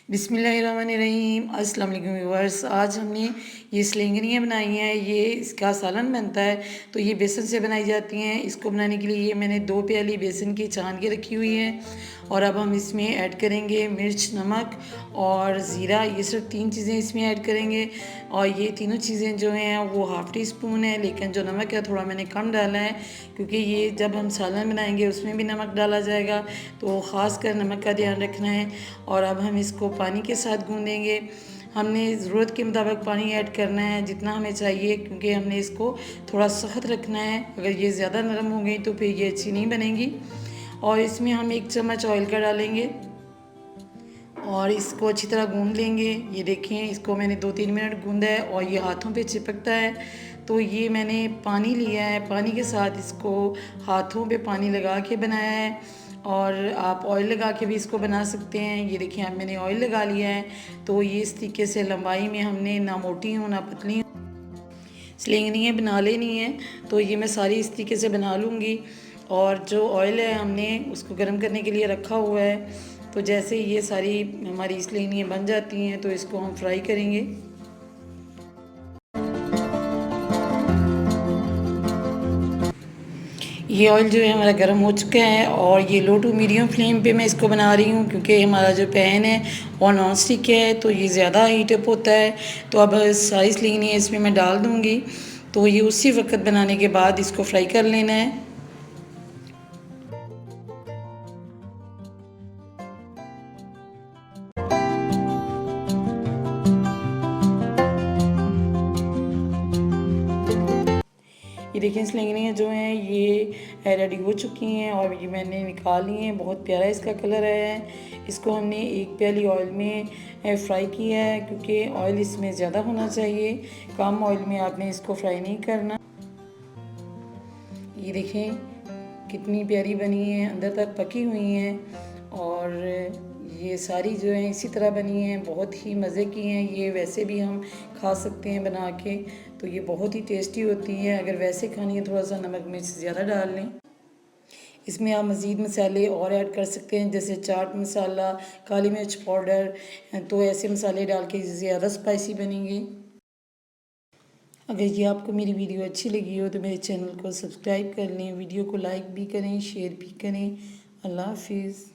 बिस्मिल्लाहिर्रहमानिर्रहीम। अस्सलाम वालेकुम व्यूअर्स। आज हमने ये स्लेंगरियाँ बनाई हैं। ये इसका सालन बनता है तो ये बेसन से बनाई जाती हैं। इसको बनाने के लिए ये मैंने 2 प्याली बेसन की छान के रखी हुई है और अब हम इसमें ऐड करेंगे मिर्च, नमक और ज़ीरा। ये सिर्फ 3 चीज़ें इसमें ऐड करेंगे और ये तीनों चीज़ें जो हैं वो हाफ़ टी स्पून है, लेकिन जो नमक है थोड़ा मैंने कम डाला है क्योंकि ये जब हम सालन बनाएंगे उसमें भी नमक डाला जाएगा, तो ख़ास कर नमक का ध्यान रखना है। और अब हम इसको पानी के साथ गूँदेंगे। हमने ज़रूरत के मुताबिक पानी ऐड करना है जितना हमें चाहिए, क्योंकि हमने इसको थोड़ा सख्त रखना है। अगर ये ज़्यादा नरम हो गई तो फिर ये अच्छी नहीं बनेगी। और इसमें हम 1 चम्मच ऑयल का डालेंगे और इसको अच्छी तरह गूँध लेंगे। ये देखें, इसको मैंने 2-3 मिनट गूँधा है और ये हाथों पे चिपकता है। तो ये मैंने पानी लिया है, पानी के साथ इसको हाथों पे पानी लगा के बनाया है और आप ऑयल लगा के भी इसको बना सकते हैं। ये देखिए, अब मैंने ऑयल लगा लिया है। तो ये इस तरीके से लंबाई में हमने ना मोटी हो ना पतली स्लेंगरियाँ बना लेनी है। तो ये मैं सारी इस तरीके से बना लूँगी। और जो ऑयल है हमने उसको गर्म करने के लिए रखा हुआ है। तो जैसे ये सारी हमारी स्लेंगरियाँ बन जाती हैं तो इसको हम फ्राई करेंगे। ये ऑयल जो है हमारा गर्म हो चुका है और ये लो टू मीडियम फ्लेम पे मैं इसको बना रही हूँ, क्योंकि हमारा जो पैन है वो नॉन स्टिक है तो ये ज़्यादा हीट अप होता है। तो अब सारी स्लेंगरियाँ इसमें मैं डाल दूँगी। तो ये उसी वक्त बनाने के बाद इसको फ्राई कर लेना है। ये देखिए, स्लेंगरियाँ जो हैं ये रेडी हो चुकी हैं और ये मैंने निकाल ली हैं। बहुत प्यारा इसका कलर है। इसको हमने 1 प्याली ऑयल में फ्राई किया है, क्योंकि ऑयल इसमें ज़्यादा होना चाहिए। कम ऑयल में आपने इसको फ्राई नहीं करना। ये देखें कितनी प्यारी बनी है, अंदर तक पकी हुई हैं और ये सारी जो हैं इसी तरह बनी हैं। बहुत ही मज़े की हैं। ये वैसे भी हम खा सकते हैं बना के, तो ये बहुत ही टेस्टी होती है। अगर वैसे खानी है थोड़ा सा नमक मिर्च ज़्यादा डाल लें। इसमें आप मज़ीद मसाले और ऐड कर सकते हैं, जैसे चाट मसाला, काली मिर्च पाउडर। तो ऐसे मसाले डाल के ज़्यादा स्पाइसी बनेंगे। अगर ये आपको मेरी वीडियो अच्छी लगी हो तो मेरे चैनल को सब्सक्राइब कर लें, वीडियो को लाइक भी करें, शेयर भी करें। अल्लाह हाफिज़।